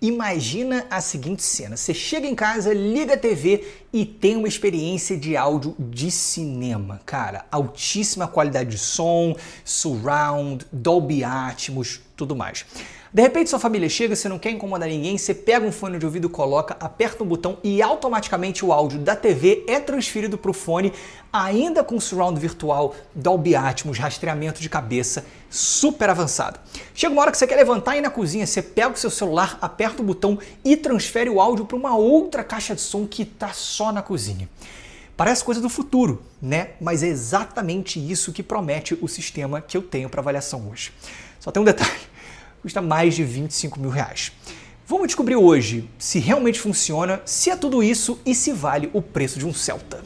Imagina a seguinte cena, você chega em casa, liga a TV e tem uma experiência de áudio de cinema, cara, altíssima qualidade de som, surround, Dolby Atmos, tudo mais. De repente sua família chega, você não quer incomodar ninguém, você pega um fone de ouvido, coloca, aperta um botão e automaticamente o áudio da TV é transferido para o fone, ainda com surround virtual, Dolby Atmos, rastreamento de cabeça, super avançado. Chega uma hora que você quer levantar e ir na cozinha, você pega o seu celular, aperta o botão e transfere o áudio para uma outra caixa de som que está só na cozinha. Parece coisa do futuro, né? Mas é exatamente isso que promete o sistema que eu tenho para avaliação hoje. Só tem um detalhe. Custa mais de 25 mil reais. Vamos descobrir hoje se realmente funciona, se é tudo isso e se vale o preço de um Celta.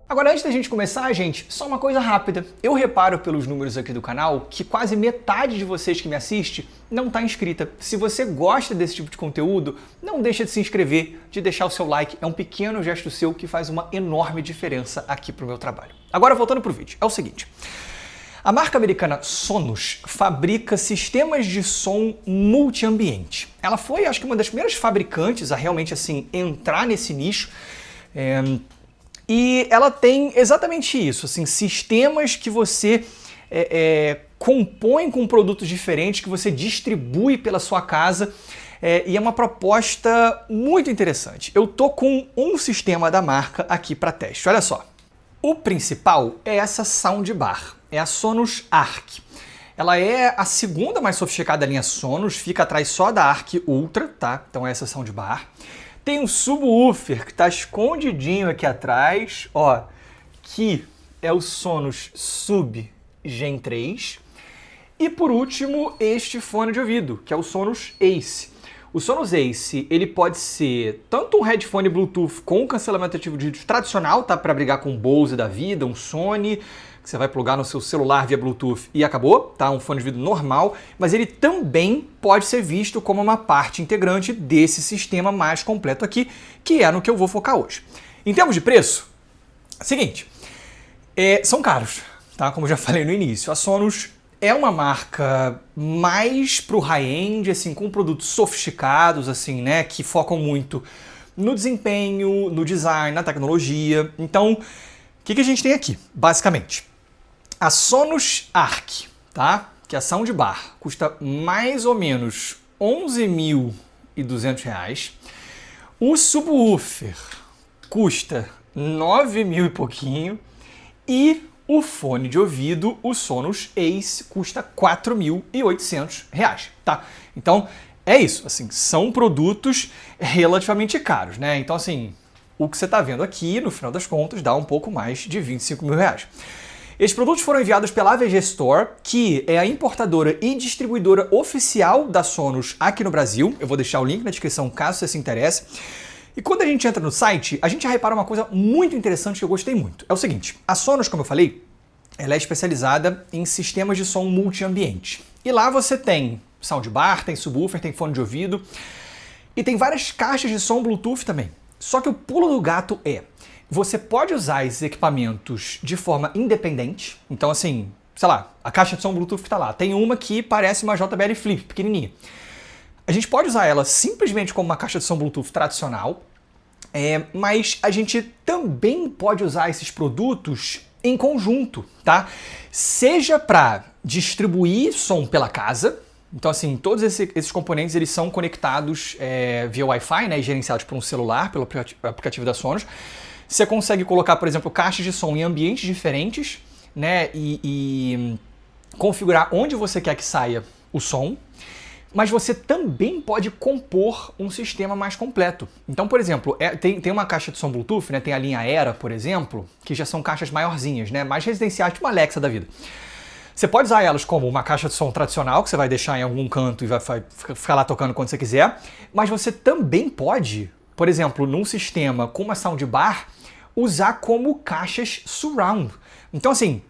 Agora, antes da gente começar, gente, só uma coisa rápida. Eu reparo pelos números aqui do canal que quase metade de vocês que me assiste não está inscrita. Se você gosta desse tipo de conteúdo, não deixa de se inscrever, de deixar o seu like. É um pequeno gesto seu que faz uma enorme diferença aqui para o meu trabalho. Agora, voltando para o vídeo, é o seguinte. A marca americana Sonos fabrica sistemas de som multiambiente. Ela foi, acho que, uma das primeiras fabricantes a realmente assim entrar nesse nicho. E ela tem exatamente isso, assim, sistemas que você compõe com produtos diferentes, que você distribui pela sua casa, e é uma proposta muito interessante. Eu tô com um sistema da marca aqui para teste, olha só. O principal é essa soundbar, é a Sonos Arc. Ela é a segunda mais sofisticada da linha Sonos, fica atrás só da Arc Ultra, tá? Então é essa soundbar. Tem um subwoofer que está escondidinho aqui atrás, ó, que é o Sonos Sub Gen 3. E por último, este fone de ouvido, que é o Sonos Ace. O Sonos Ace, ele pode ser tanto um headphone Bluetooth com cancelamento ativo de vídeo tradicional, tá, para brigar com um Bose da vida, um Sony, que você vai plugar no seu celular via Bluetooth e acabou, tá? Um fone de ouvido normal, mas ele também pode ser visto como uma parte integrante desse sistema mais completo aqui, que é no que eu vou focar hoje. Em termos de preço, seguinte, são caros, tá? Como eu já falei no início, a Sonos é uma marca mais pro high-end, assim, com produtos sofisticados, assim, né, que focam muito no desempenho, no design, na tecnologia. Então, o que a gente tem aqui, basicamente? A Sonos Arc, tá? Que é a soundbar, custa mais ou menos R$11.200. O subwoofer custa 9 mil e pouquinho. E o fone de ouvido, o Sonos Ace, custa R$4.800, tá? Então, é isso, assim, são produtos relativamente caros, né? Então, assim, o que você está vendo aqui, no final das contas, dá um pouco mais de 25 mil reais. Esses produtos foram enviados pela AVG Store, que é a importadora e distribuidora oficial da Sonos aqui no Brasil. Eu vou deixar o link na descrição caso você se interesse. E quando a gente entra no site, a gente já repara uma coisa muito interessante que eu gostei muito. É o seguinte, a Sonos, como eu falei, ela é especializada em sistemas de som multiambiente. E lá você tem soundbar, tem subwoofer, tem fone de ouvido e tem várias caixas de som Bluetooth também. Só que o pulo do gato é, você pode usar esses equipamentos de forma independente. Então assim, sei lá, a caixa de som Bluetooth que tá lá, tem uma que parece uma JBL Flip, pequenininha. A gente pode usar ela simplesmente como uma caixa de som Bluetooth tradicional, mas a gente também pode usar esses produtos em conjunto, tá? Seja para distribuir som pela casa, então assim, todos esses componentes eles são conectados via Wi-Fi, né, e gerenciados por um celular, pelo aplicativo da Sonos. Você consegue colocar, por exemplo, caixas de som em ambientes diferentes, né, e configurar onde você quer que saia o som. Mas você também pode compor um sistema mais completo. Então, por exemplo, tem uma caixa de som Bluetooth, né? Tem a linha Era, por exemplo, que já são caixas maiorzinhas, né? Mais residenciais, tipo uma Alexa da vida. Você pode usar elas como uma caixa de som tradicional, que você vai deixar em algum canto e vai ficar lá tocando quando você quiser. Mas você também pode, por exemplo, num sistema com uma soundbar, usar como caixas surround. Então, assim,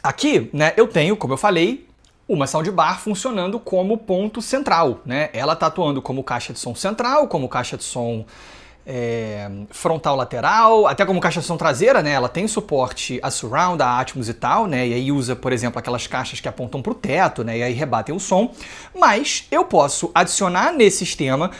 aqui, né, eu tenho, como eu falei, uma soundbar funcionando como ponto central, né? Ela está atuando como caixa de som central, como caixa de som frontal lateral, até como caixa de som traseira, né? Ela tem suporte a surround, a Atmos e tal, né? E aí usa, por exemplo, aquelas caixas que apontam para o teto, né? E aí rebatem o som. Mas eu posso adicionar nesse sistema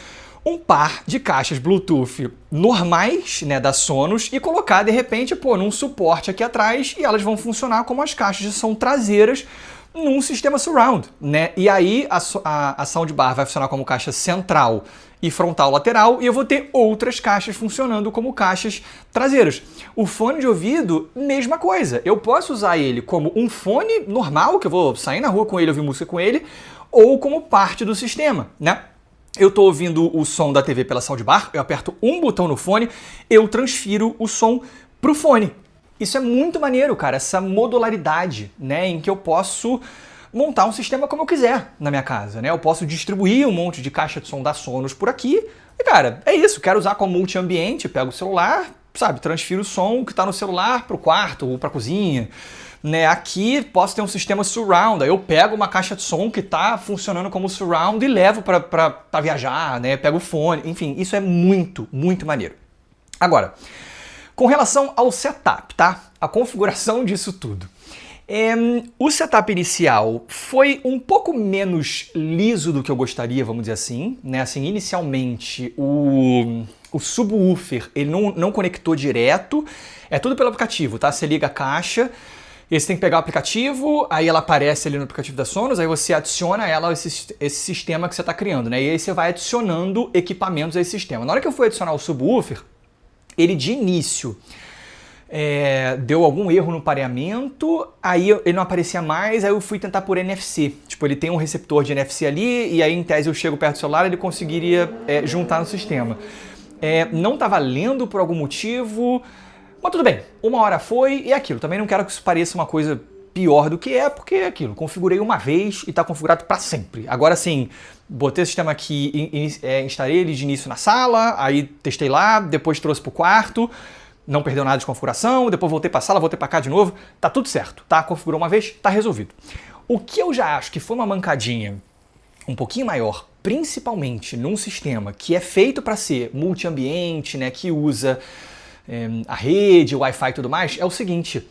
um par de caixas Bluetooth normais, né, da Sonos e colocar, de repente, num suporte aqui atrás e elas vão funcionar como as caixas de som traseiras num sistema surround, né? E aí a soundbar vai funcionar como caixa central e frontal lateral e eu vou ter outras caixas funcionando como caixas traseiras. O fone de ouvido, mesma coisa. Eu posso usar ele como um fone normal, que eu vou sair na rua com ele, ouvir música com ele, ou como parte do sistema, né? Eu estou ouvindo o som da TV pela soundbar, eu aperto um botão no fone, eu transfiro o som pro fone. Isso é muito maneiro, cara, essa modularidade, né, em que eu posso montar um sistema como eu quiser na minha casa, né? Eu posso distribuir um monte de caixa de som da Sonos por aqui e, cara, é isso, quero usar como multi-ambiente, pego o celular, sabe, transfiro o som que está no celular pro quarto ou pra cozinha. Né, aqui posso ter um sistema surround, aí eu pego uma caixa de som que está funcionando como surround e levo para viajar, né, pego o fone, enfim, isso é muito, muito maneiro. Agora, com relação ao setup, tá? A configuração disso tudo. O setup inicial foi um pouco menos liso do que eu gostaria, vamos dizer assim, né? Assim, inicialmente o subwoofer ele não conectou direto, é tudo pelo aplicativo, tá? Você liga a caixa. E você tem que pegar o aplicativo, aí ela aparece ali no aplicativo da Sonos, aí você adiciona ela esse sistema que você está criando, né? E aí você vai adicionando equipamentos a esse sistema. Na hora que eu fui adicionar o subwoofer, ele de início deu algum erro no pareamento, aí ele não aparecia mais, aí eu fui tentar por NFC. Tipo, ele tem um receptor de NFC ali, e aí em tese eu chego perto do celular, ele conseguiria juntar no sistema. Não estava lendo por algum motivo. Mas tudo bem, uma hora foi e é aquilo. Também não quero que isso pareça uma coisa pior do que porque é aquilo. Configurei uma vez e está configurado para sempre. Agora sim, botei o sistema aqui, instalei ele de início na sala, aí testei lá, depois trouxe para o quarto, não perdeu nada de configuração, depois voltei para a sala, voltei para cá de novo, tá tudo certo, tá? Configurou uma vez, tá resolvido. O que eu já acho que foi uma mancadinha um pouquinho maior, principalmente num sistema que é feito para ser multi-ambiente, né, que usa a rede, o Wi-Fi e tudo mais, é o seguinte,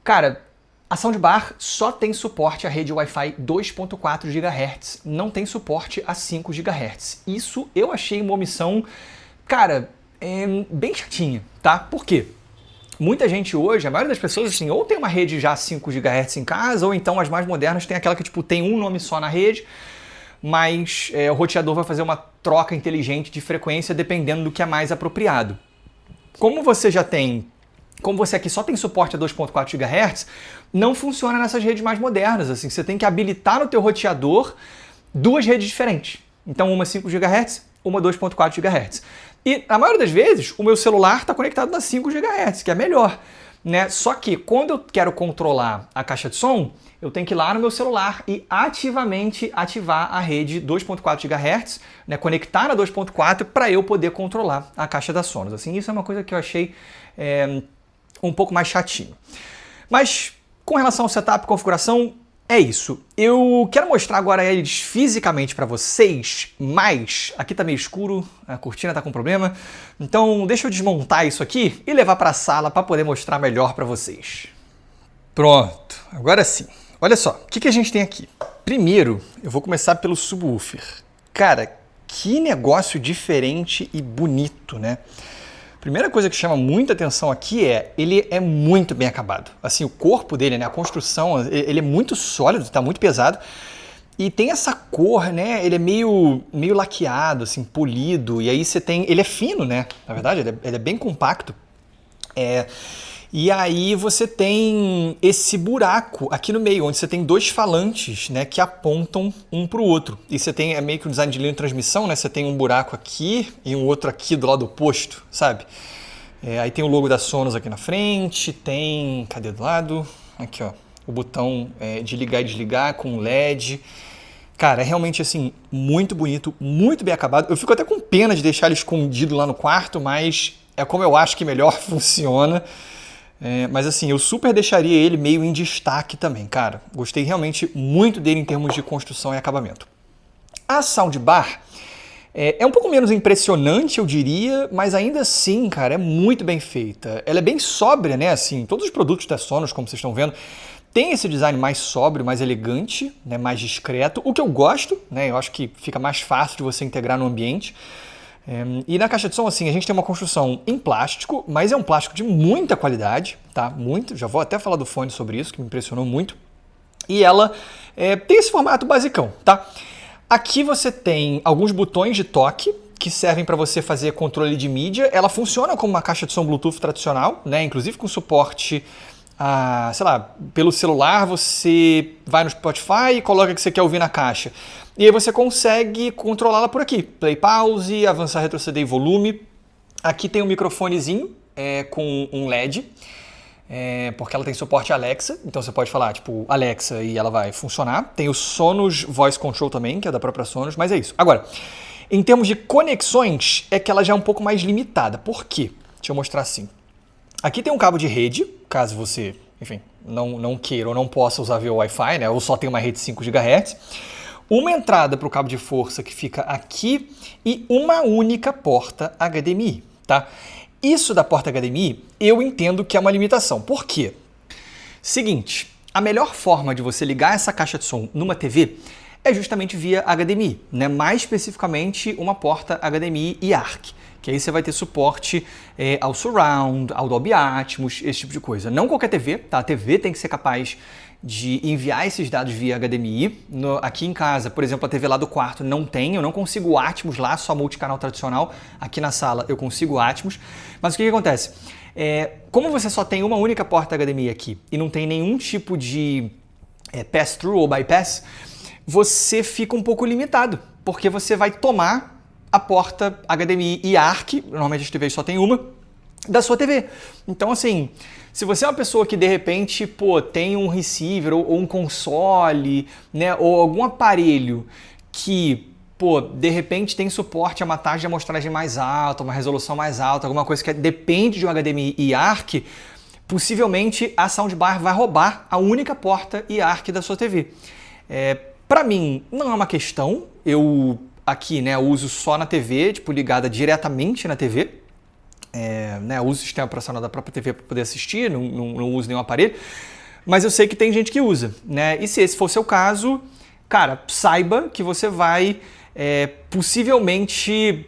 cara, a soundbar só tem suporte à rede Wi-Fi 2.4 GHz, não tem suporte a 5 GHz. Isso eu achei uma omissão, cara, bem chatinha, tá? Por quê? Muita gente hoje, a maioria das pessoas, assim, ou tem uma rede já 5 GHz em casa, ou então as mais modernas tem aquela que, tipo, tem um nome só na rede, mas o roteador vai fazer uma troca inteligente de frequência dependendo do que é mais apropriado. Como você aqui só tem suporte a 2.4 GHz, não funciona nessas redes mais modernas. Assim, você tem que habilitar no teu roteador duas redes diferentes. Então, uma 5 GHz, uma 2.4 GHz. E, na maioria das vezes, o meu celular está conectado na 5 GHz, que é melhor. Né? Só que, quando eu quero controlar a caixa de som, eu tenho que ir lá no meu celular e ativamente ativar a rede 2.4 GHz, né, conectar na 2.4 para eu poder controlar a caixa da Sonos. Assim, isso é uma coisa que eu achei um pouco mais chatinho. Mas com relação ao setup e configuração, é isso. Eu quero mostrar agora eles fisicamente para vocês, mas aqui tá meio escuro, a cortina tá com problema, então deixa eu desmontar isso aqui e levar para a sala para poder mostrar melhor para vocês. Pronto, agora sim. Olha só, o que a gente tem aqui? Primeiro, eu vou começar pelo subwoofer. Cara, que negócio diferente e bonito, né? Primeira coisa que chama muita atenção aqui ele é muito bem acabado. Assim, o corpo dele, né, a construção, ele é muito sólido, tá muito pesado. E tem essa cor, né, ele é meio laqueado, assim, polido. E aí você tem, ele é fino, né, na verdade, ele é bem compacto. E aí você tem esse buraco aqui no meio, onde você tem dois falantes, né, que apontam um para o outro. E você tem meio que um design de linha de transmissão, né? Você tem um buraco aqui e um outro aqui do lado oposto, sabe? Aí tem o logo da Sonos aqui na frente, tem... Cadê do lado? Aqui, ó. O botão de ligar e desligar com LED. Cara, é realmente, assim, muito bonito, muito bem acabado. Eu fico até com pena de deixar ele escondido lá no quarto, mas é como eu acho que melhor funciona. Mas assim, eu super deixaria ele meio em destaque também, cara. Gostei realmente muito dele em termos de construção e acabamento. A soundbar, É um pouco menos impressionante, eu diria, mas ainda assim, cara, é muito bem feita. Ela é bem sóbria, né? Assim, todos os produtos da Sonos, como vocês estão vendo, tem esse design mais sóbrio, mais elegante, né? Mais discreto, o que eu gosto, né? Eu acho que fica mais fácil de você integrar no ambiente. E na caixa de som, assim, a gente tem uma construção em plástico, mas é um plástico de muita qualidade, tá? Muito. Já vou até falar do fone sobre isso, que me impressionou muito. E ela tem esse formato basicão, tá? Aqui você tem alguns botões de toque que servem para você fazer controle de mídia. Ela funciona como uma caixa de som Bluetooth tradicional, né? Inclusive com suporte sei lá, pelo celular você vai no Spotify e coloca o que você quer ouvir na caixa. E aí você consegue controlá-la por aqui. Play, pause, avançar, retroceder e volume. Aqui tem um microfonezinho com um LED. Porque ela tem suporte Alexa, então você pode falar, tipo, Alexa, e ela vai funcionar. Tem o Sonos Voice Control também, que é da própria Sonos, mas é isso. Agora, em termos de conexões, é que ela já é um pouco mais limitada. Por quê? Deixa eu mostrar assim. Aqui tem um cabo de rede, caso você, enfim, não queira ou não possa usar via Wi-Fi, né? Ou só tem uma rede 5 GHz. Uma entrada para o cabo de força que fica aqui e uma única porta HDMI, tá? Isso da porta HDMI, eu entendo que é uma limitação. Por quê? Seguinte, a melhor forma de você ligar essa caixa de som numa TV é justamente via HDMI, né? Mais especificamente uma porta HDMI e ARC, que aí você vai ter suporte ao Surround, ao Dolby Atmos, esse tipo de coisa. Não qualquer TV, tá? A TV tem que ser capaz de enviar esses dados via HDMI. Aqui em casa, por exemplo, a TV lá do quarto não tem, eu não consigo o Atmos lá, só multicanal tradicional. Aqui na sala eu consigo o Atmos. Mas o que acontece? Como você só tem uma única porta HDMI aqui e não tem nenhum tipo de pass-through ou bypass, você fica um pouco limitado, porque você vai tomar a porta HDMI e ARC, normalmente as TVs só tem uma, da sua TV. Então, assim, se você é uma pessoa que de repente, tem um receiver ou um console, né, ou algum aparelho que, de repente tem suporte a uma taxa de amostragem mais alta, uma resolução mais alta, alguma coisa que depende de um HDMI e ARC, possivelmente a soundbar vai roubar a única porta e ARC da sua TV. Para mim, não é uma questão. Eu aqui, né, uso só na TV, ligada diretamente na TV. Uso o sistema operacional da própria TV para poder assistir, não uso nenhum aparelho. Mas eu sei que tem gente que usa, né? E se esse for o seu caso, cara, saiba que você vai possivelmente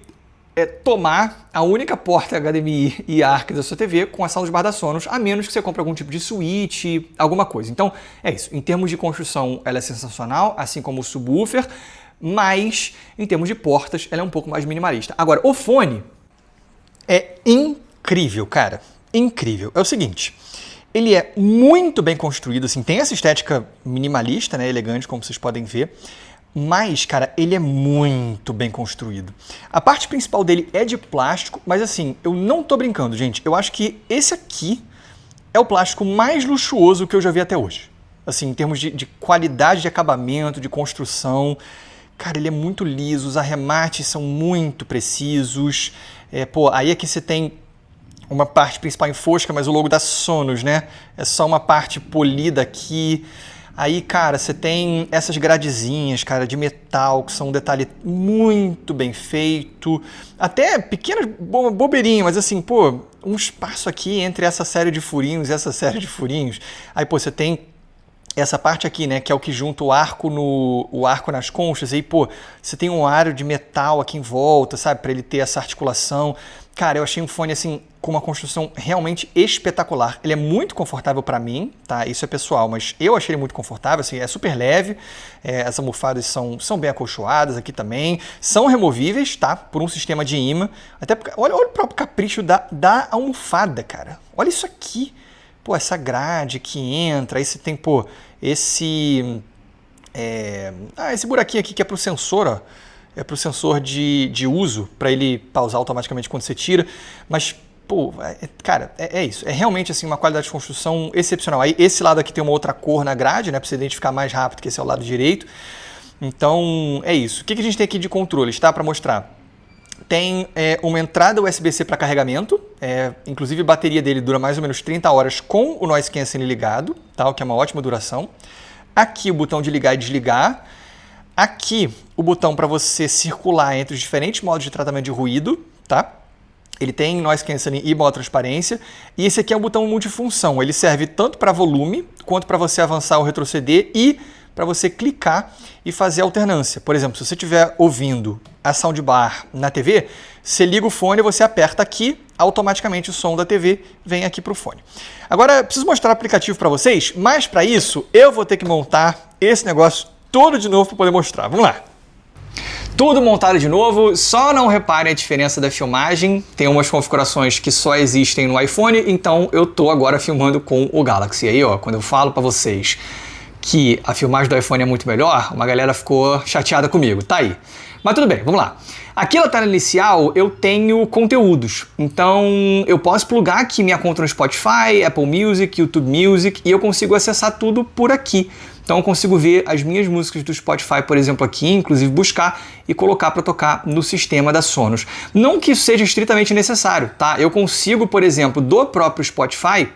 tomar a única porta HDMI e ARC da sua TV com a soundbar da Sonos, a menos que você compre algum tipo de switch, alguma coisa. Então, é isso. Em termos de construção, ela é sensacional, assim como o subwoofer, mas em termos de portas, ela é um pouco mais minimalista. Agora, o fone é incrível, cara. Incrível. É o seguinte, ele é muito bem construído, assim, tem essa estética minimalista, né, elegante, como vocês podem ver, mas, cara, ele é muito bem construído. A parte principal dele é de plástico, mas assim, eu não tô brincando, gente. Eu acho que esse aqui é o plástico mais luxuoso que eu já vi até hoje. Assim, em termos de qualidade de acabamento, de construção. Cara, ele é muito liso, os arremates são muito precisos. Aí aqui você tem uma parte principal em fosca, mas o logo da Sonos, né? É só uma parte polida aqui. Aí, cara, você tem essas gradezinhas, cara, de metal, que são um detalhe muito bem feito. Até pequenas bobeirinhas, mas assim, um espaço aqui entre essa série de furinhos e essa série de furinhos. Aí, você tem essa parte aqui, né, que é o que junta o arco nas conchas. Aí, você tem um aro de metal aqui em volta, sabe, para ele ter essa articulação. Cara, eu achei um fone, assim, com uma construção realmente espetacular. Ele é muito confortável para mim, tá? Isso é pessoal, mas eu achei ele muito confortável, assim, é super leve. As almofadas são bem acolchoadas aqui também. São removíveis, tá? Por um sistema de imã. Até porque, olha o próprio capricho da almofada, cara. Olha isso aqui. Essa grade que entra, aí você tem, esse buraquinho aqui que é pro sensor, ó. É pro sensor de uso, para ele pausar automaticamente quando você tira. Mas, cara, é isso. É realmente, assim, uma qualidade de construção excepcional. Aí, esse lado aqui tem uma outra cor na grade, né, para você identificar mais rápido, que esse é o lado direito. Então, é isso. O que a gente tem aqui de controles, tá, para mostrar? Tem uma entrada USB-C para carregamento, inclusive a bateria dele dura mais ou menos 30 horas com o noise cancelling ligado, tá? O que é uma ótima duração. Aqui o botão de ligar e desligar. aqui o botão para você circular entre os diferentes modos de tratamento de ruído, tá? Ele tem noise cancelling e modo transparência. E esse aqui é um botão multifunção. Ele serve tanto para volume, quanto para você avançar ou retroceder e para você clicar e fazer alternância. Por exemplo, se você estiver ouvindo a soundbar na TV, você liga o fone, você aperta aqui, automaticamente o som da TV vem aqui para o fone. Agora, preciso mostrar o aplicativo para vocês, mas para isso eu vou ter que montar esse negócio todo de novo para poder mostrar. Vamos lá! Tudo montado de novo, só não reparem a diferença da filmagem, tem umas configurações que só existem no iPhone, então eu tô agora filmando com o Galaxy. E aí, ó, quando eu falo para vocês que a filmagem do iPhone é muito melhor, uma galera ficou chateada comigo, tá aí. Mas tudo bem, vamos lá. Aqui na tela inicial eu tenho conteúdos, então eu posso plugar aqui minha conta no Spotify, Apple Music, YouTube Music e eu consigo acessar tudo por aqui. Então eu consigo ver as minhas músicas do Spotify, por exemplo, aqui, inclusive buscar e colocar para tocar no sistema da Sonos. Não que isso seja estritamente necessário, tá? Eu consigo, por exemplo, do próprio Spotify,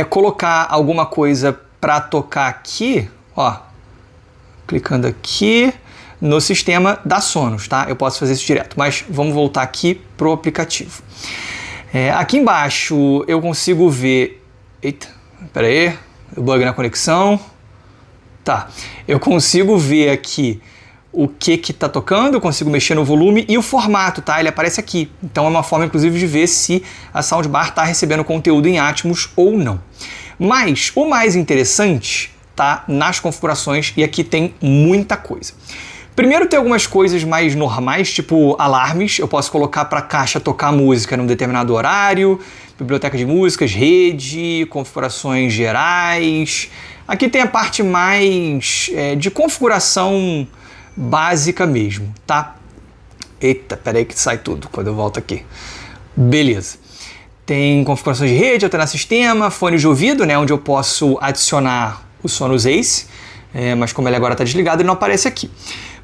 colocar alguma coisa para tocar aqui, ó, clicando aqui no sistema da Sonos, tá? Eu posso fazer isso direto, mas vamos voltar aqui pro aplicativo. Aqui embaixo eu consigo ver... Eita, pera aí, o bug na conexão. Tá, eu consigo ver aqui o que tá tocando, eu consigo mexer no volume e o formato, tá? Ele aparece aqui. Então é uma forma, inclusive, de ver se a soundbar tá recebendo conteúdo em Atmos ou não. Mas o mais interessante tá nas configurações e aqui tem muita coisa. Primeiro tem algumas coisas mais normais, tipo alarmes. Eu posso colocar para a caixa tocar música num determinado horário, biblioteca de músicas, rede, configurações gerais. Aqui tem a parte mais de configuração básica mesmo, tá? Eita, peraí que sai tudo quando eu volto aqui. Beleza. Tem configurações de rede, alternar sistema, fone de ouvido, né, onde eu posso adicionar o Sonos Ace, mas como ele agora está desligado, ele não aparece aqui.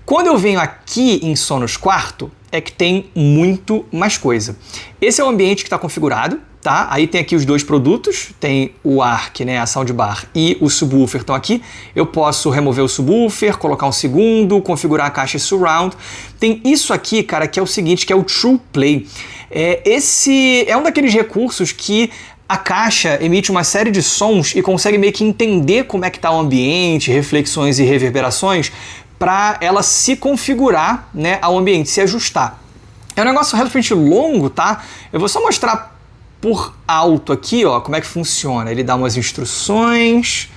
Quando eu venho aqui em Sonos Quarto, é que tem muito mais coisa. Esse é o ambiente que está configurado, tá? Aí tem aqui os dois produtos, tem o ARC, né, a soundbar e o subwoofer estão aqui. Eu posso remover o subwoofer, colocar um segundo, configurar a caixa surround. Tem isso aqui, cara, que é o seguinte, que é o True Play. Esse é um daqueles recursos que a caixa emite uma série de sons e consegue meio que entender como é que está o ambiente, reflexões e reverberações, para ela se configurar, né, ao ambiente, se ajustar. É um negócio relativamente longo, tá? Eu vou só mostrar por alto aqui, ó, como é que funciona. Ele dá umas instruções,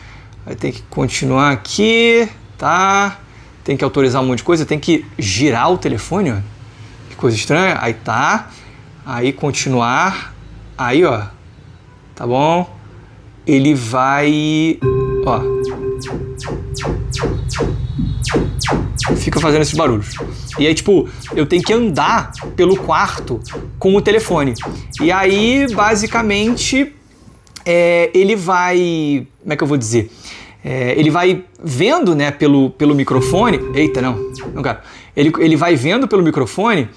vai ter que continuar aqui, tá? Tem que autorizar um monte de coisa, tem que girar o telefone, ó. Que coisa estranha. Aí tá, aí continuar, aí ó, tá bom? Ele vai, ó, fica fazendo esses barulhos. E aí, tipo, eu tenho que andar pelo quarto com o telefone. E aí, basicamente, ele vai... Como é que eu vou dizer? Ele vai vendo, né, pelo microfone... Eita, não quero. Ele vai vendo pelo microfone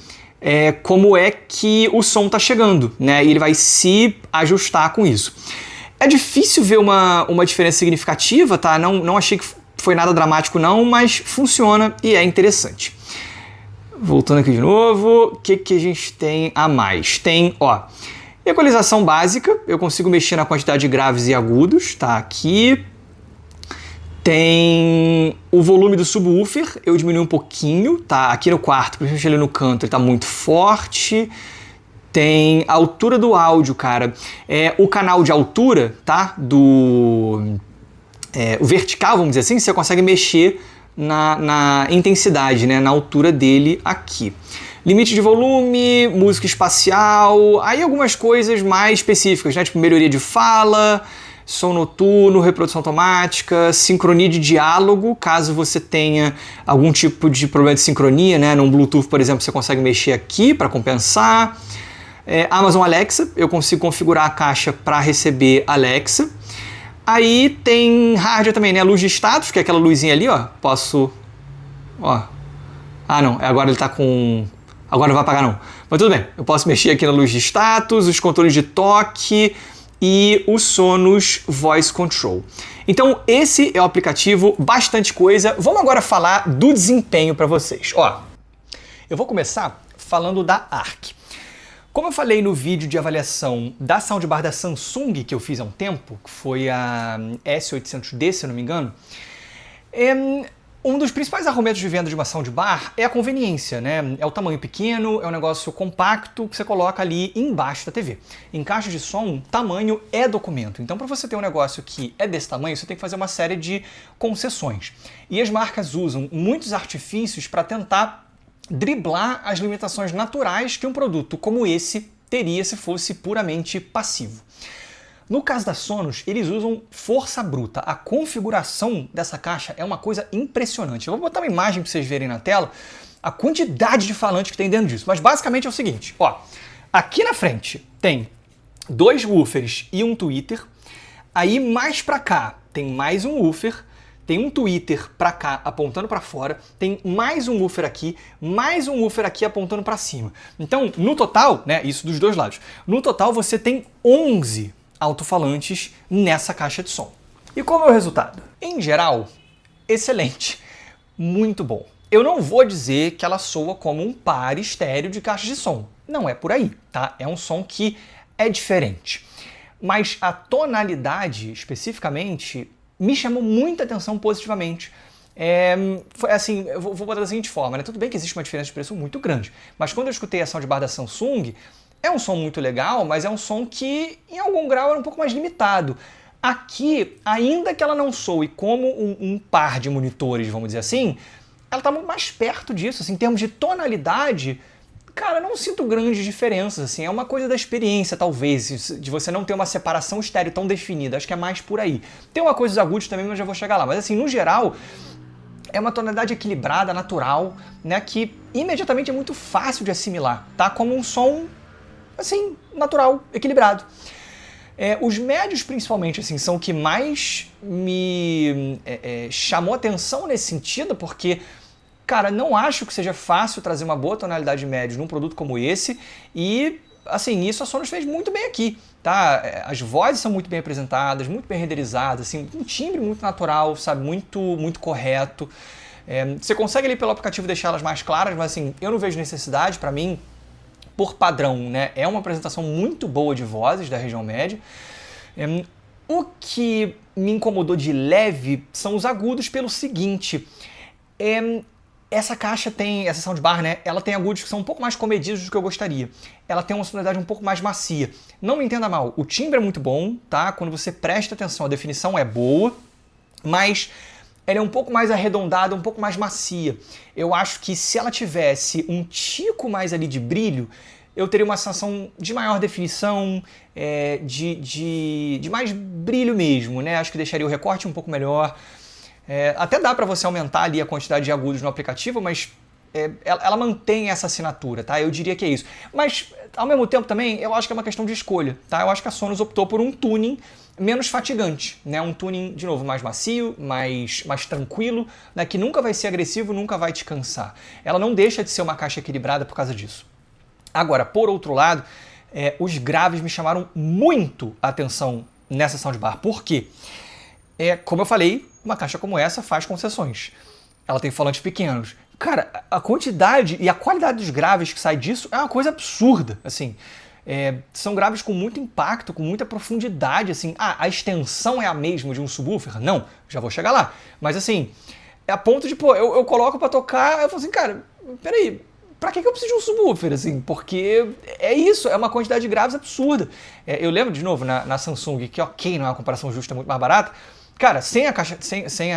como é que o som tá chegando, né? E ele vai se ajustar com isso. É difícil ver uma diferença significativa, tá? Não achei que foi nada dramático não, mas funciona e é interessante. Voltando aqui de novo, o que a gente tem a mais? Tem, ó, equalização básica, eu consigo mexer na quantidade de graves e agudos, tá aqui. Tem o volume do subwoofer, eu diminui um pouquinho, tá? Aqui no quarto, principalmente ali no canto, ele tá muito forte. Tem a altura do áudio, cara. O canal de altura, tá? O vertical, vamos dizer assim, você consegue mexer na intensidade, né? Na altura dele aqui. Limite de volume, música espacial, aí algumas coisas mais específicas, né? Tipo melhoria de fala, som noturno, reprodução automática, sincronia de diálogo, caso você tenha algum tipo de problema de sincronia, né? Num Bluetooth, por exemplo, você consegue mexer aqui para compensar. Amazon Alexa, eu consigo configurar a caixa para receber Alexa. Aí tem hardware também, né? Luz de status, que é aquela luzinha ali, ó. Posso... Ó. Ah, não. Agora ele tá com... Agora não vai apagar, não. Mas tudo bem. Eu posso mexer aqui na luz de status, os controles de toque. e o Sonos Voice Control. Então esse é o aplicativo, bastante coisa. Vamos agora falar do desempenho para vocês. Ó, eu vou começar falando da Arc. Como eu falei no vídeo de avaliação da soundbar da Samsung que eu fiz há um tempo, que foi a S800D, se eu não me engano, um dos principais argumentos de venda de uma soundbar é a conveniência, né? É o tamanho pequeno, é um negócio compacto que você coloca ali embaixo da TV. Em caixa de som, tamanho é documento. Então, para você ter um negócio que é desse tamanho, você tem que fazer uma série de concessões. E as marcas usam muitos artifícios para tentar driblar as limitações naturais que um produto como esse teria se fosse puramente passivo. No caso da Sonos, eles usam força bruta. A configuração dessa caixa é uma coisa impressionante. Eu vou botar uma imagem para vocês verem na tela a quantidade de falantes que tem dentro disso. Mas basicamente é o seguinte, ó, aqui na frente tem 2 woofers e um tweeter. Aí mais para cá tem mais um woofer, tem um tweeter para cá apontando para fora, tem mais um woofer aqui, mais um woofer aqui apontando para cima. Então, no total, né, isso dos dois lados, no total você tem 11 alto-falantes nessa caixa de som. E qual é o resultado? Em geral, excelente, muito bom. Eu não vou dizer que ela soa como um par estéreo de caixas de som, não é por aí, tá? É um som que é diferente. Mas a tonalidade, especificamente, me chamou muita atenção positivamente. Foi assim, eu vou botar da seguinte forma, né? Tudo bem que existe uma diferença de preço muito grande, mas quando eu escutei a soundbar da Samsung, é um som muito legal, mas é um som que, em algum grau, era um pouco mais limitado. Aqui, ainda que ela não soe como um par de monitores, vamos dizer assim, ela está muito mais perto disso. Assim, em termos de tonalidade, cara, não sinto grandes diferenças. Assim, é uma coisa da experiência, talvez, de você não ter uma separação estéreo tão definida. Acho que é mais por aí. Tem uma coisa dos agudos também, mas já vou chegar lá. Mas, assim, no geral, é uma tonalidade equilibrada, natural, né, que imediatamente é muito fácil de assimilar, tá? Como um som assim, natural, equilibrado. Os médios, principalmente, assim, são o que mais me chamou atenção nesse sentido, porque, cara, não acho que seja fácil trazer uma boa tonalidade de médios num produto como esse, e, assim, isso a Sonos fez muito bem aqui, tá? As vozes são muito bem apresentadas, muito bem renderizadas, assim, um timbre muito natural, sabe, muito correto. Você consegue ali pelo aplicativo deixar elas mais claras, mas, assim, eu não vejo necessidade, para mim, por padrão, né? É uma apresentação muito boa de vozes da região média. O que me incomodou de leve são os agudos pelo seguinte. Essa caixa tem, essa soundbar, né? Ela tem agudos que são um pouco mais comedidos do que eu gostaria. Ela tem uma sonoridade um pouco mais macia. Não me entenda mal, o timbre é muito bom, tá? Quando você presta atenção, a definição é boa, mas ela é um pouco mais arredondada, um pouco mais macia. Eu acho que se ela tivesse um tico mais ali de brilho, eu teria uma sensação de maior definição, de mais brilho mesmo, né? Acho que deixaria o recorte um pouco melhor. Até dá para você aumentar ali a quantidade de agudos no aplicativo, mas ela mantém essa assinatura, tá? Eu diria que é isso. Mas, ao mesmo tempo também, eu acho que é uma questão de escolha, tá? Eu acho que a Sonos optou por um tuning menos fatigante, né? Um tuning, de novo, mais macio, mais tranquilo, né? Que nunca vai ser agressivo, nunca vai te cansar. Ela não deixa de ser uma caixa equilibrada por causa disso. Agora, por outro lado, os graves me chamaram muito a atenção nessa soundbar. Por quê? Como eu falei, uma caixa como essa faz concessões. Ela tem falantes pequenos. Cara, a quantidade e a qualidade dos graves que sai disso é uma coisa absurda, assim. São graves com muito impacto, com muita profundidade, assim. A extensão é a mesma de um subwoofer? Não, já vou chegar lá. Mas, assim, é a ponto de, pô, eu coloco pra tocar, eu falo assim, cara, peraí, pra que eu preciso de um subwoofer, assim? Porque é isso, é uma quantidade de graves absurda. Eu lembro, de novo, na Samsung, que ok, não é uma comparação justa, é muito mais barata. Cara, sem a caixa, sem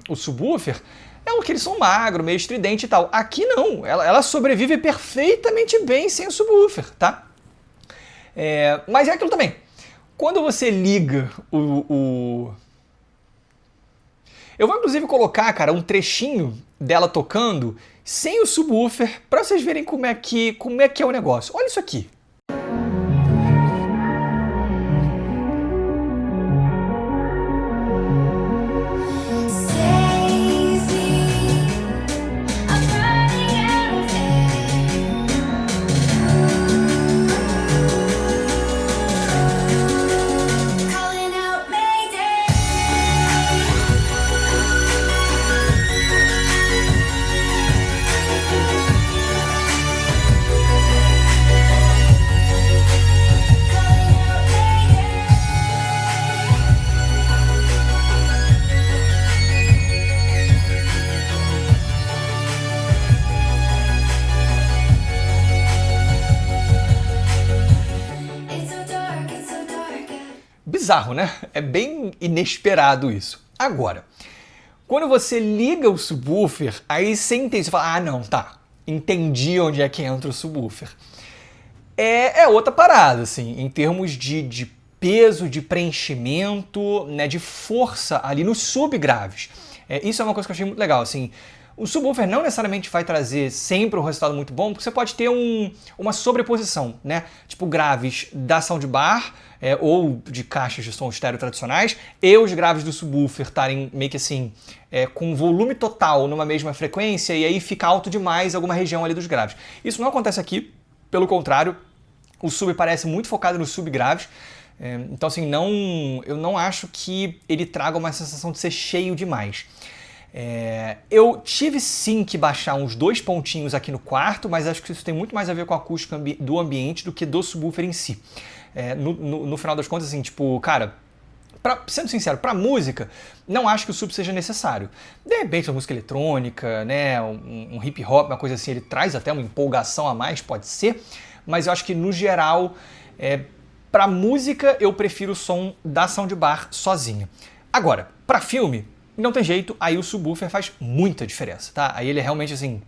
o subwoofer, aquele som magro, meio estridente e tal. Aqui não, ela sobrevive perfeitamente bem sem o subwoofer, tá? Mas é aquilo também. Quando você liga o... Eu vou inclusive colocar, cara, um trechinho dela tocando sem o subwoofer pra vocês verem como é que é o negócio. Olha isso aqui. bizarro, né? É bem inesperado isso. Agora, quando você liga o subwoofer, aí você entende, você fala, ah não, tá, entendi onde é que entra o subwoofer. É outra parada, assim, em termos de peso, de preenchimento, né, de força ali nos subgraves. Isso é uma coisa que eu achei muito legal, assim. O subwoofer não necessariamente vai trazer sempre um resultado muito bom, porque você pode ter uma sobreposição, né? Tipo graves da soundbar ou de caixas de som estéreo tradicionais e os graves do subwoofer estarem meio que assim, com volume total numa mesma frequência e aí fica alto demais alguma região ali dos graves. Isso não acontece aqui, pelo contrário, o sub parece muito focado nos subgraves. Então assim, eu não acho que ele traga uma sensação de ser cheio demais. Eu tive sim que baixar uns 2 pontinhos aqui no quarto, mas acho que isso tem muito mais a ver com a acústica do ambiente do que do subwoofer em si. No final das contas, assim, tipo, cara, sendo sincero, pra música, não acho que o sub seja necessário. De repente, uma música eletrônica, né, um hip hop, uma coisa assim, ele traz até uma empolgação a mais, pode ser, mas eu acho que no geral, pra música, eu prefiro o som da soundbar sozinha. Agora, pra filme, não tem jeito, aí o subwoofer faz muita diferença, tá? Aí ele realmente, assim,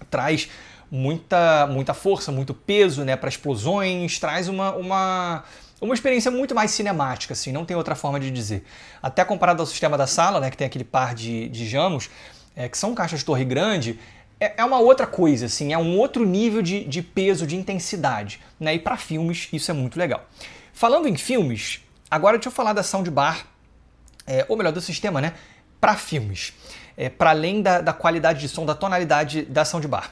traz muita força, muito peso, né, para explosões, traz uma experiência muito mais cinemática, assim, não tem outra forma de dizer. Até comparado ao sistema da sala, né, que tem aquele par de jamos, que são caixas de torre grande, é uma outra coisa, assim, é um outro nível de peso, de intensidade, né, e para filmes isso é muito legal. Falando em filmes, agora deixa eu falar da soundbar, ou melhor, do sistema, né, para filmes, para além da qualidade de som, da tonalidade da soundbar.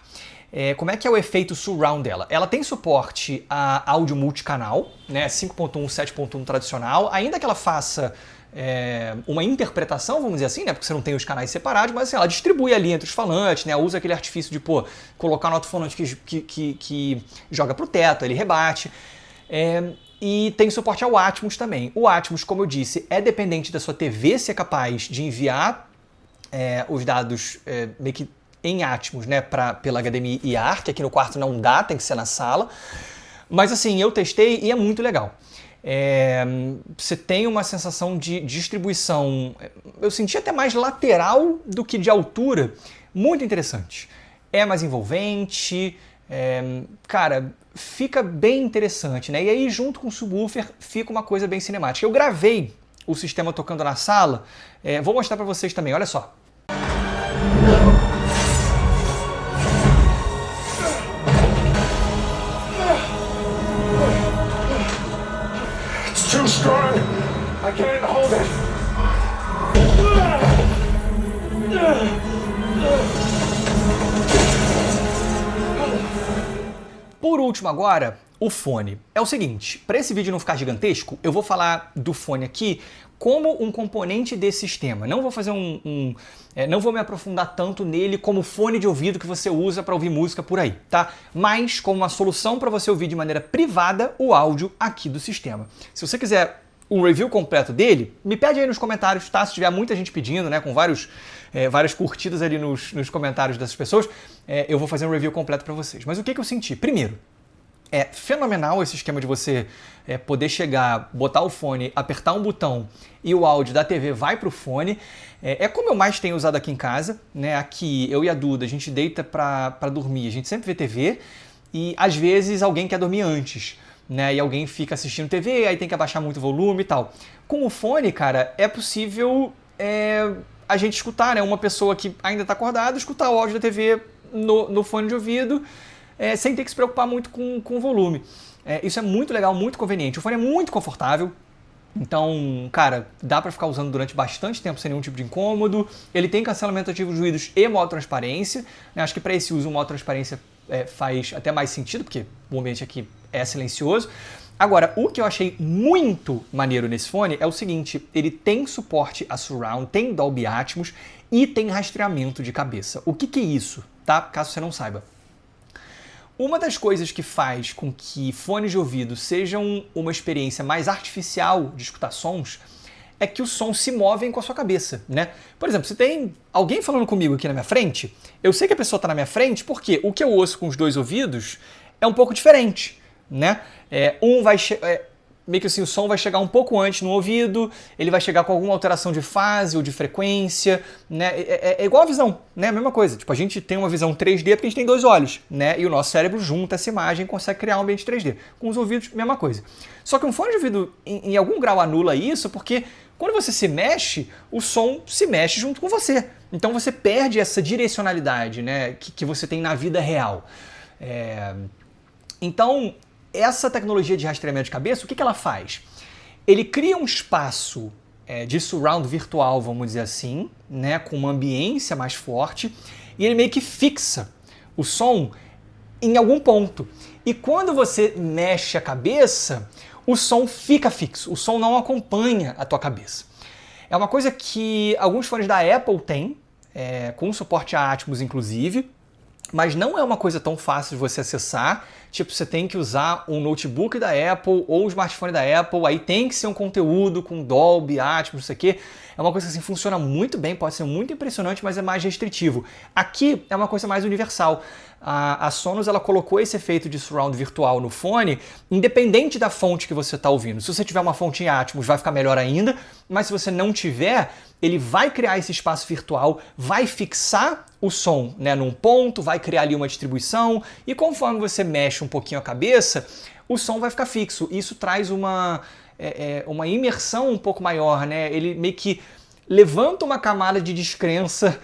Como é que é o efeito surround dela? Ela tem suporte a áudio multicanal, né, 5.1, 7.1 tradicional, ainda que ela faça uma interpretação, vamos dizer assim, né, porque você não tem os canais separados, mas assim, ela distribui ali entre os falantes, né, usa aquele artifício de colocar no alto-falante que joga pro teto, ele rebate. E tem suporte ao Atmos também. O Atmos, como eu disse, é dependente da sua TV ser capaz de enviar os dados meio que em Atmos, né, pela HDMI e AR, que aqui no quarto não dá, tem que ser na sala. Mas assim, eu testei e é muito legal. Você tem uma sensação de distribuição, eu senti até mais lateral do que de altura, muito interessante. É mais envolvente, cara, fica bem interessante, né? E aí, junto com o subwoofer, fica uma coisa bem cinemática. Eu gravei o sistema tocando na sala, vou mostrar pra vocês também, olha só. It's too strong. I can't hold it. Por último agora, o fone. É o seguinte, para esse vídeo não ficar gigantesco, eu vou falar do fone aqui como um componente desse sistema. Não vou fazer não vou me aprofundar tanto nele como fone de ouvido que você usa para ouvir música por aí, tá? Mas como uma solução para você ouvir de maneira privada o áudio aqui do sistema. Se você quiser um review completo dele, me pede aí nos comentários, tá? Se tiver muita gente pedindo, né, com várias curtidas ali nos comentários dessas pessoas, eu vou fazer um review completo para vocês. Mas o que eu senti? Primeiro, é fenomenal esse esquema de você poder chegar, botar o fone, apertar um botão e o áudio da TV vai para o fone. É como eu mais tenho usado aqui em casa, né? Aqui, eu e a Duda, a gente deita para dormir, a gente sempre vê TV e às vezes alguém quer dormir antes, né? E alguém fica assistindo TV, aí tem que abaixar muito o volume e tal. Com o fone, cara, é possível a gente escutar, né? Uma pessoa que ainda está acordada, escutar o áudio da TV no fone de ouvido, sem ter que se preocupar muito com o volume. Isso é muito legal, muito conveniente. O fone é muito confortável, então, cara, dá para ficar usando durante bastante tempo sem nenhum tipo de incômodo. Ele tem cancelamento ativo de ruídos e modo transparência, né? Acho que para esse uso o modo transparência faz até mais sentido, porque o ambiente aqui é silencioso. Agora, o que eu achei muito maneiro nesse fone é o seguinte, ele tem suporte a surround, tem Dolby Atmos e tem rastreamento de cabeça. O que é isso, tá? Caso você não saiba. Uma das coisas que faz com que fones de ouvido sejam uma experiência mais artificial de escutar sons é que os sons se movem com a sua cabeça, né? Por exemplo, se tem alguém falando comigo aqui na minha frente, eu sei que a pessoa está na minha frente porque o que eu ouço com os dois ouvidos é um pouco diferente, né? meio que assim, o som vai chegar um pouco antes no ouvido, ele vai chegar com alguma alteração de fase ou de frequência, né? É igual a visão, né? A mesma coisa. Tipo, a gente tem uma visão 3D porque a gente tem 2 olhos, né? E o nosso cérebro junta essa imagem e consegue criar um ambiente 3D. Com os ouvidos, mesma coisa. Só que um fone de ouvido, em algum grau, anula isso, porque quando você se mexe, o som se mexe junto com você. Então você perde essa direcionalidade, né? Que você tem na vida real. Então, essa tecnologia de rastreamento de cabeça, o que ela faz? Ele cria um espaço de surround virtual, vamos dizer assim, né, com uma ambiência mais forte, e ele meio que fixa o som em algum ponto. E quando você mexe a cabeça, o som fica fixo, o som não acompanha a tua cabeça. É uma coisa que alguns fones da Apple têm, com suporte a Atmos inclusive, mas não é uma coisa tão fácil de você acessar. Tipo, você tem que usar um notebook da Apple ou um smartphone da Apple, aí tem que ser um conteúdo com Dolby, Atmos, não sei o quê. É uma coisa que assim, funciona muito bem, pode ser muito impressionante, mas é mais restritivo. Aqui é uma coisa mais universal. A Sonos ela colocou esse efeito de surround virtual no fone, independente da fonte que você está ouvindo. Se você tiver uma fonte em Atmos, vai ficar melhor ainda, mas se você não tiver, ele vai criar esse espaço virtual, vai fixar o som, né, num ponto, vai criar ali uma distribuição, e conforme você mexe um pouquinho a cabeça, o som vai ficar fixo. Isso traz uma imersão um pouco maior, né? Ele meio que levanta uma camada de descrença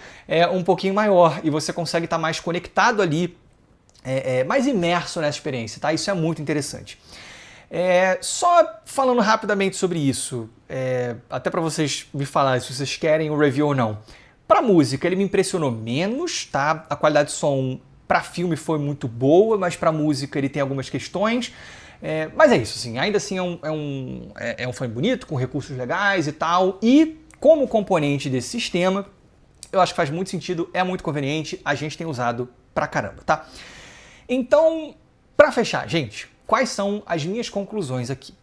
um pouquinho maior, e você consegue estar mais conectado ali, mais imerso nessa experiência, tá? Isso é muito interessante. Só falando rapidamente sobre isso, até para vocês me falarem se vocês querem o review ou não. Para música, ele me impressionou menos, tá? A qualidade de som para filme foi muito boa, mas para música ele tem algumas questões. Mas é isso, assim, ainda assim é um fone bonito, com recursos legais e tal, e como componente desse sistema, eu acho que faz muito sentido, é muito conveniente, a gente tem usado pra caramba, tá? Então, para fechar, gente, quais são as minhas conclusões aqui?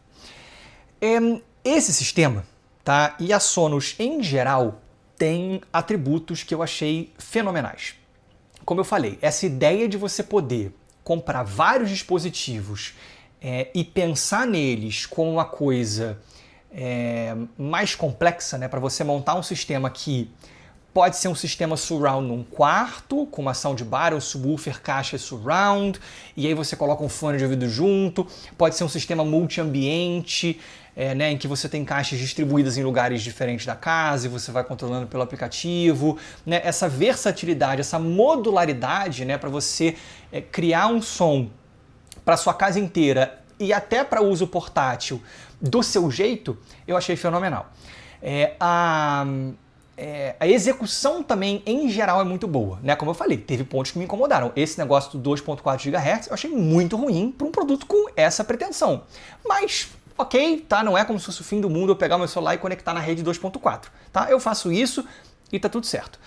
Esse sistema, tá? E a Sonos em geral tem atributos que eu achei fenomenais. Como eu falei, essa ideia de você poder comprar vários dispositivos e pensar neles como uma coisa mais complexa, né? Para você montar um sistema que pode ser um sistema surround num quarto, com uma soundbar, um subwoofer, caixa surround, e aí você coloca um fone de ouvido junto. Pode ser um sistema multi-ambiente, né, em que você tem caixas distribuídas em lugares diferentes da casa e você vai controlando pelo aplicativo, né? Essa versatilidade, essa modularidade, né, para você criar um som para sua casa inteira e até para uso portátil do seu jeito, eu achei fenomenal. A execução também, em geral, é muito boa, né? Como eu falei, teve pontos que me incomodaram. Esse negócio do 2.4 GHz eu achei muito ruim para um produto com essa pretensão. Mas, ok, tá? Não é como se fosse o fim do mundo eu pegar meu celular e conectar na rede 2.4, tá? Eu faço isso e tá tudo certo.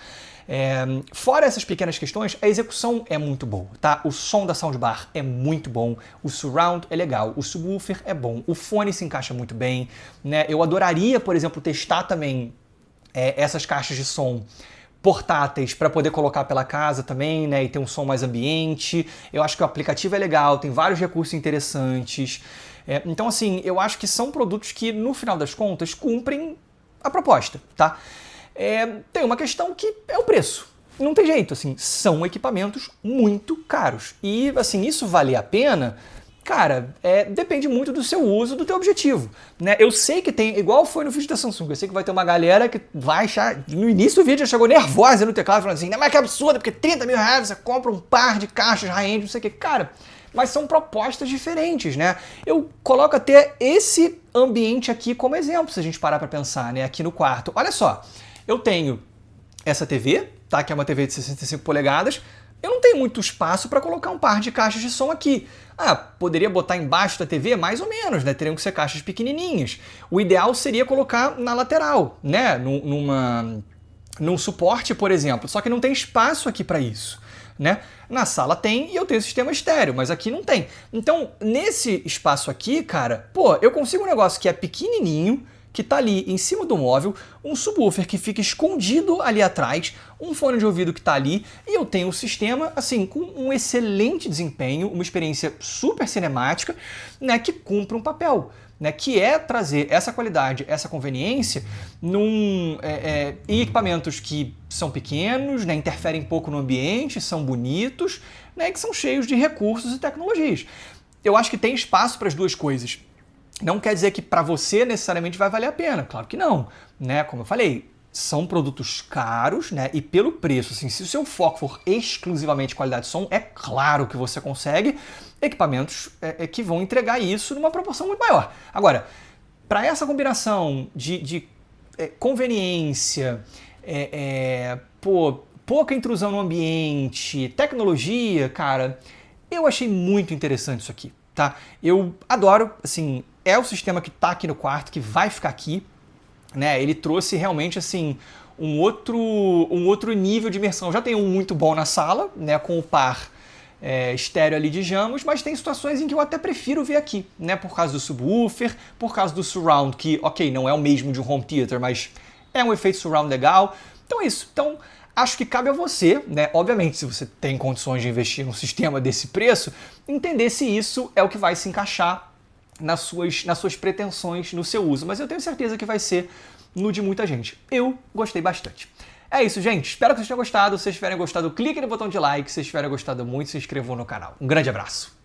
Fora essas pequenas questões, a execução é muito boa, tá? O som da soundbar é muito bom, o surround é legal, o subwoofer é bom, o fone se encaixa muito bem, né? Eu adoraria, por exemplo, testar também essas caixas de som portáteis para poder colocar pela casa também, né? E ter um som mais ambiente. Eu acho que o aplicativo é legal, tem vários recursos interessantes. Então, assim, eu acho que são produtos que, no final das contas, cumprem a proposta, tá? Tem uma questão que é o preço. Não tem jeito, assim, são equipamentos muito caros. E, assim, isso vale a pena? Cara, depende muito do seu uso, do teu objetivo, né? Eu sei que tem, igual foi no vídeo da Samsung, eu sei que vai ter uma galera que vai achar, no início do vídeo já chegou nervosa no teclado, falando assim, mas que absurdo, porque 30 mil reais você compra um par de caixas high-end, não sei o que. Cara, mas são propostas diferentes, né? Eu coloco até esse ambiente aqui como exemplo, se a gente parar para pensar, né? Aqui no quarto. Olha só, eu tenho essa TV, tá? Que é uma TV de 65 polegadas, eu não tenho muito espaço para colocar um par de caixas de som aqui. Poderia botar embaixo da TV? Mais ou menos, né? Teriam que ser caixas pequenininhas. O ideal seria colocar na lateral, né? Num suporte, por exemplo. Só que não tem espaço aqui para isso, né? Na sala tem e eu tenho sistema estéreo, mas aqui não tem. Então, nesse espaço aqui, cara, eu consigo um negócio que é pequenininho, que está ali em cima do móvel, um subwoofer que fica escondido ali atrás, um fone de ouvido que está ali, e eu tenho um sistema assim com um excelente desempenho, uma experiência super cinemática, né, que cumpre um papel, né, que é trazer essa qualidade, essa conveniência em equipamentos que são pequenos, né, interferem pouco no ambiente, são bonitos, né, e que são cheios de recursos e tecnologias. Eu acho que tem espaço para as duas coisas. Não quer dizer que para você necessariamente vai valer a pena, claro que não, né? Como eu falei, são produtos caros, né? E pelo preço, assim, se o seu foco for exclusivamente qualidade de som, é claro que você consegue equipamentos que vão entregar isso numa proporção muito maior. Agora, para essa combinação de conveniência, pouca intrusão no ambiente, tecnologia, cara, eu achei muito interessante isso aqui, tá? Eu adoro, assim, é o sistema que tá aqui no quarto, que vai ficar aqui, né? Ele trouxe realmente, assim, um outro nível de imersão. Eu já tenho um muito bom na sala, né, com o par estéreo ali de Jamos, mas tem situações em que eu até prefiro ver aqui, né, por causa do subwoofer, por causa do surround, que, ok, não é o mesmo de um home theater, mas é um efeito surround legal. Então é isso. Então, acho que cabe a você, né? Obviamente, se você tem condições de investir num sistema desse preço, entender se isso é o que vai se encaixar nas suas pretensões no seu uso. Mas eu tenho certeza que vai ser no de muita gente. Eu gostei bastante. É isso, gente. Espero que vocês tenham gostado. Se vocês tiverem gostado, clique no botão de like. Se vocês tiverem gostado muito, se inscrevam no canal. Um grande abraço.